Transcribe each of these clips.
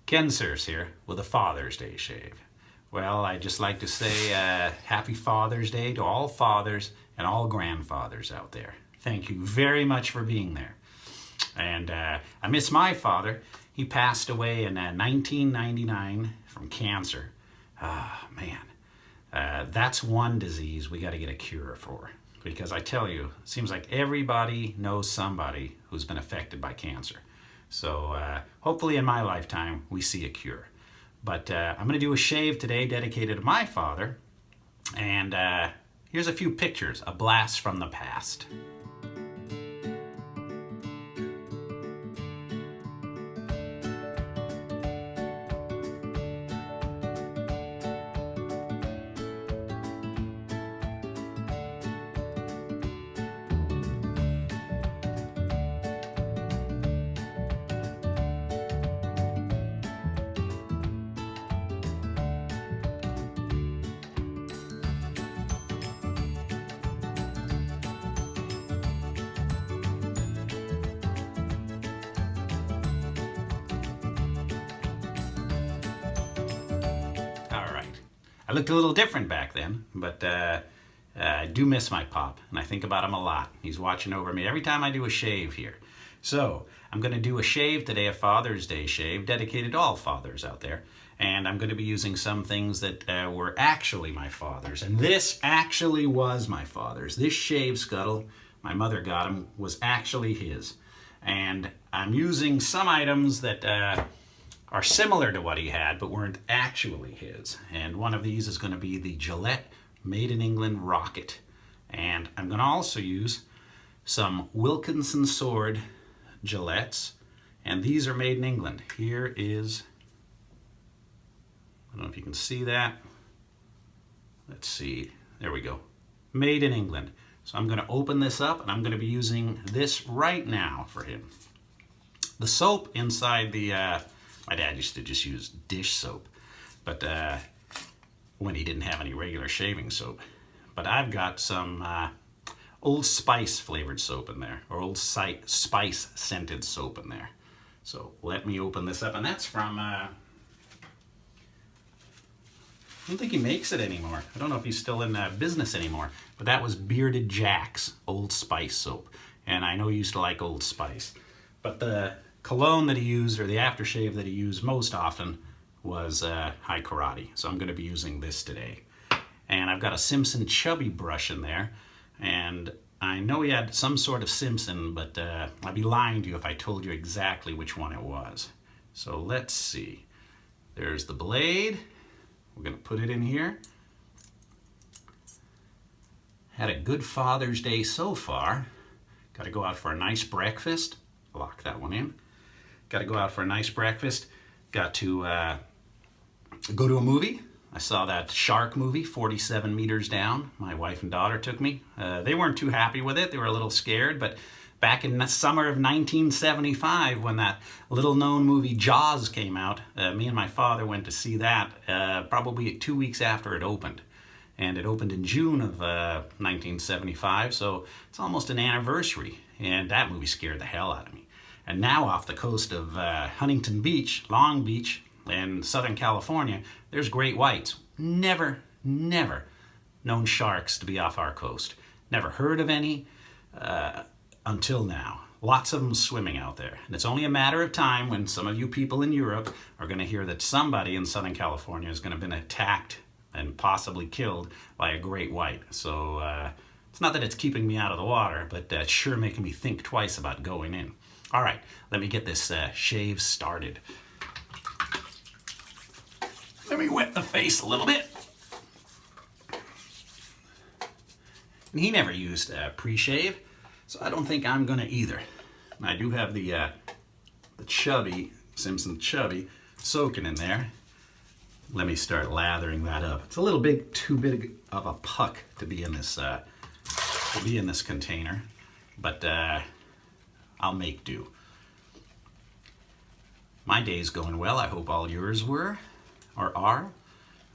Kensurfs here with a Father's Day shave. Well, I'd just like to say happy Father's Day to all fathers and all grandfathers out there. Thank you very much for being there. And I miss my father. He passed away in 1999 from cancer. Ah, man. That's one disease we got to get a cure for. Because I tell you, it seems like everybody knows somebody who's been affected by cancer. So hopefully in my lifetime we see a cure. But I'm going to do a shave today dedicated to my father. And here's a few pictures, a blast from the past. I looked a little different back then, but I do miss my pop, and I think about him a lot. He's watching over me every time I do a shave here. So I'm going to do a shave today, a Father's Day shave, dedicated to all fathers out there. And I'm going to be using some things that were actually my father's. And this actually was my father's. This shave scuttle, my mother got him, was actually his. And I'm using some items that are similar to what he had, but weren't actually his. And one of these is going to be the Gillette Made in England Rocket. And I'm going to also use some Wilkinson sword Gillettes. And these are made in England. Here is, I don't know if you can see that. Let's see, there we go. Made in England. So I'm going to open this up, and I'm going to be using this right now for him. The soap inside the, my dad used to just use dish soap, but when he didn't have any regular shaving soap. But I've got some Old Spice flavored soap in there, or Old Spice scented soap in there. So let me open this up, and that's from, I don't think he makes it anymore. I don't know if he's still in business anymore, but that was Bearded Jack's Old Spice soap. And I know he used to like Old Spice, but the cologne that he used, or the aftershave that he used most often, was High Karate. So I'm going to be using this today. And I've got a Simpson Chubby brush in there. And I know he had some sort of Simpson, but I'd be lying to you if I told you exactly which one it was. So let's see. There's the blade. We're going to put it in here. Had a good Father's Day so far. Got to go out for a nice breakfast. Lock that one in. Got to go out for a nice breakfast. Got to go to a movie. I saw that shark movie, 47 Meters Down. My wife and daughter took me. They weren't too happy with it. They were a little scared, but back in the summer of 1975, when that little-known movie Jaws came out, me and my father went to see that probably 2 weeks after it opened. And it opened in June of 1975, so it's almost an anniversary. And that movie scared the hell out of me. And now off the coast of Huntington Beach, Long Beach, in Southern California, there's great whites. Never known sharks to be off our coast. Never heard of any until now. Lots of them swimming out there. And it's only a matter of time when some of you people in Europe are going to hear that somebody in Southern California is going to have been attacked and possibly killed by a great white. So it's not that it's keeping me out of the water, but it's sure making me think twice about going in. All right, let me get this shave started. Let me wet the face a little bit. And he never used pre-shave, so I don't think I'm gonna either. And I do have the Chubby, Simpson Chubby, soaking in there. Let me start lathering that up. It's a little bit too big of a puck to be in this container, but I'll make do. My day's going well. I hope all yours were or are.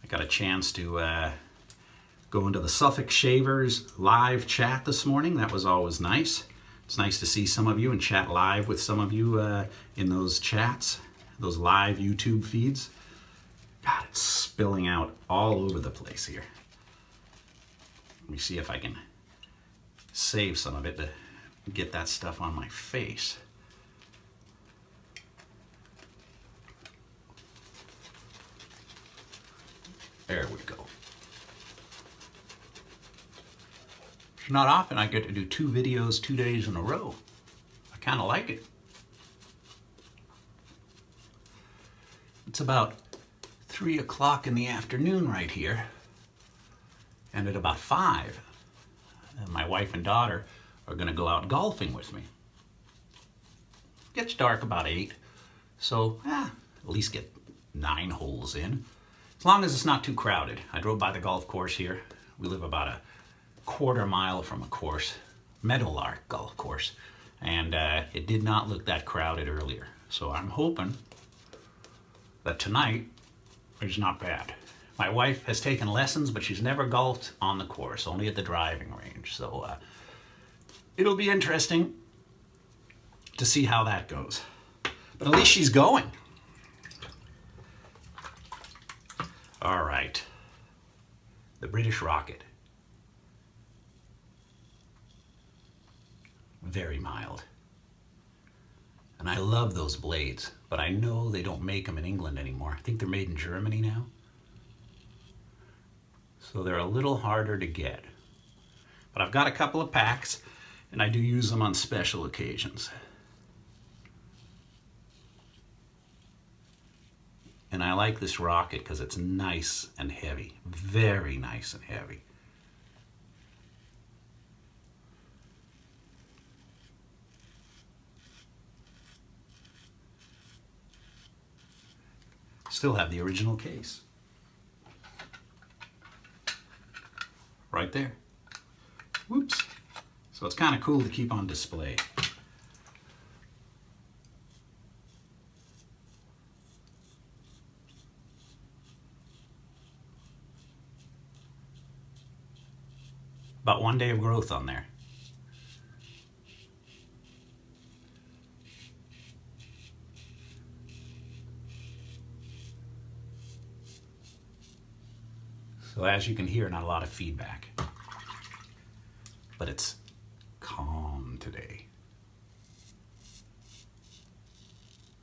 I got a chance to go into the Suffolk Shavers live chat this morning. That was always nice. It's nice to see some of you and chat live with some of you in those chats. those live YouTube feeds. God, it's spilling out all over the place here. Let me see if I can save some of it to get that stuff on my face. There we go. It's not often I get to do 2 videos 2 days in a row. I kind of like it. It's about 3 o'clock in the afternoon right here. And at about 5, my wife and daughter are going to go out golfing with me. Gets dark about 8, so at least get 9 holes in. As long as it's not too crowded. I drove by the golf course here. We live about a quarter mile from a course, Meadowlark Golf Course, and it did not look that crowded earlier. So I'm hoping that tonight is not bad. My wife has taken lessons, but she's never golfed on the course, only at the driving range. So it'll be interesting to see how that goes. But at least she's going. All right, the British Rocket. Very mild. And I love those blades, but I know they don't make them in England anymore. I think they're made in Germany now. So they're a little harder to get. But I've got a couple of packs, and I do use them on special occasions. And I like this Rocket because it's nice and heavy. Very nice and heavy. Still have the original case. Right there. Whoops. So it's kind of cool to keep on display. About 1 day of growth on there. So as you can hear, not a lot of feedback, but it's calm today.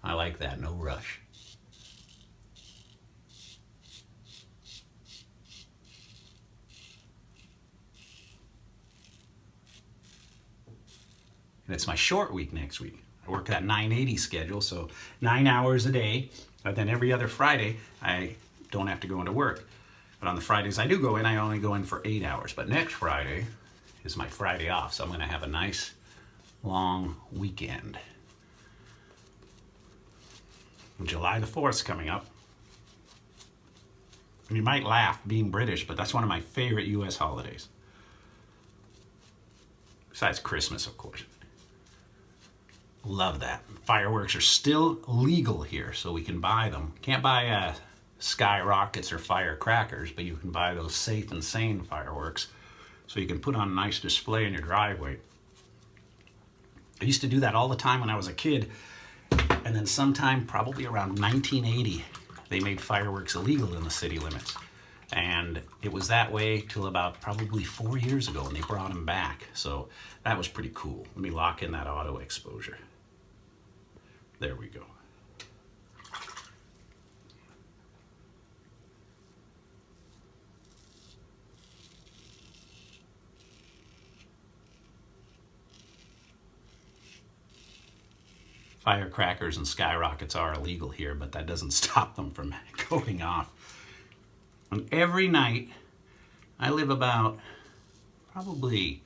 I like that, no rush. And it's my short week next week. I work that 980 schedule, so 9 hours a day, but then every other Friday, I don't have to go into work. But on the Fridays I do go in, I only go in for 8 hours. But next Friday is my Friday off, so I'm going to have a nice long weekend. And July the 4th is coming up. And you might laugh being British, but that's one of my favorite US holidays. Besides Christmas, of course. Love that. Fireworks are still legal here, so we can buy them. Can't buy skyrockets or firecrackers, but you can buy those Safe and Sane fireworks, so you can put on a nice display in your driveway. I used to do that all the time when I was a kid, and then sometime probably around 1980 they made fireworks illegal in the city limits, and it was that way till about probably 4 years ago, and they brought them back. So that was pretty cool. Let me lock in that auto exposure. There we go. Firecrackers and skyrockets are illegal here, but that doesn't stop them from going off. And every night, I live about probably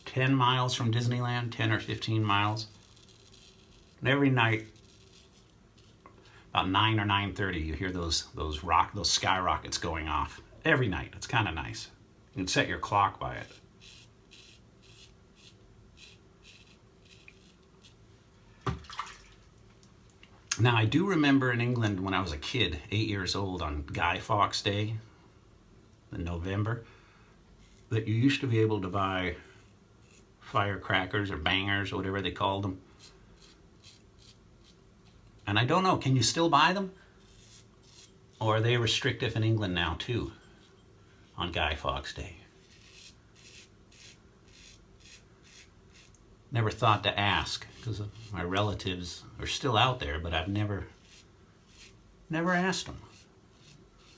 10 miles from Disneyland, 10 or 15 miles. And every night, about 9 or 9:30, you hear those skyrockets going off. Every night. It's kind of nice. You can set your clock by it. Now, I do remember in England when I was a kid, 8 years old, on Guy Fawkes Day in November, that you used to be able to buy firecrackers or bangers or whatever they called them And I don't know, can you still buy them? Or are they restrictive in England now too, on Guy Fawkes Day? Never thought to ask, because my relatives are still out there, but I've never asked them.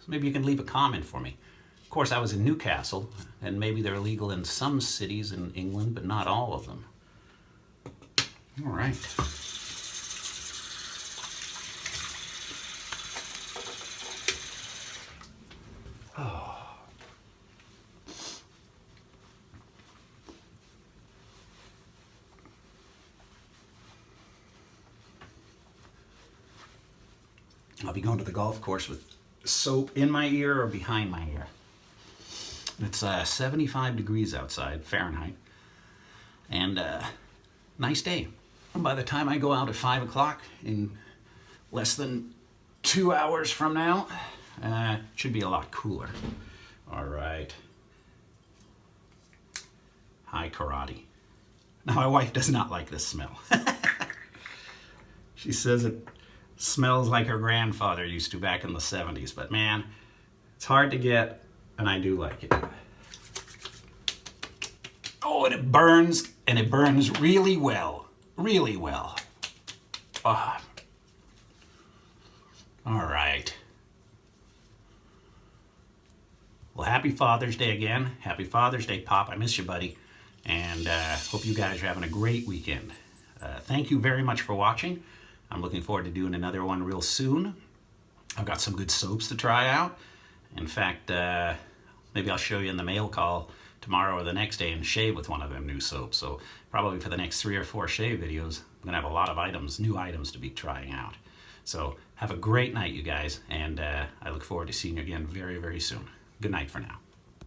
So maybe you can leave a comment for me. Of course, I was in Newcastle, and maybe they're legal in some cities in England, but not all of them. All right. Oh. I'll be going to the golf course with soap in my ear or behind my ear. It's 75 degrees outside, Fahrenheit, and nice day. By the time I go out at 5 o'clock in less than 2 hours from now, it should be a lot cooler. All right. Hi, karate. Now, my wife does not like this smell. She says it smells like her grandfather used to back in the 70s, but man, it's hard to get, and I do like it. Oh, and it burns really well, really well. Oh. All right. Well, happy Father's Day again. Happy Father's Day, Pop. I miss you, buddy. And hope you guys are having a great weekend. Thank you very much for watching. I'm looking forward to doing another one real soon. I've got some good soaps to try out. In fact, maybe I'll show you in the mail call tomorrow or the next day and shave with one of them new soaps. So probably for the next 3 or 4 shave videos, I'm gonna have a lot of items, new items to be trying out. So have a great night, you guys, and I look forward to seeing you again very, very soon. Good night for now.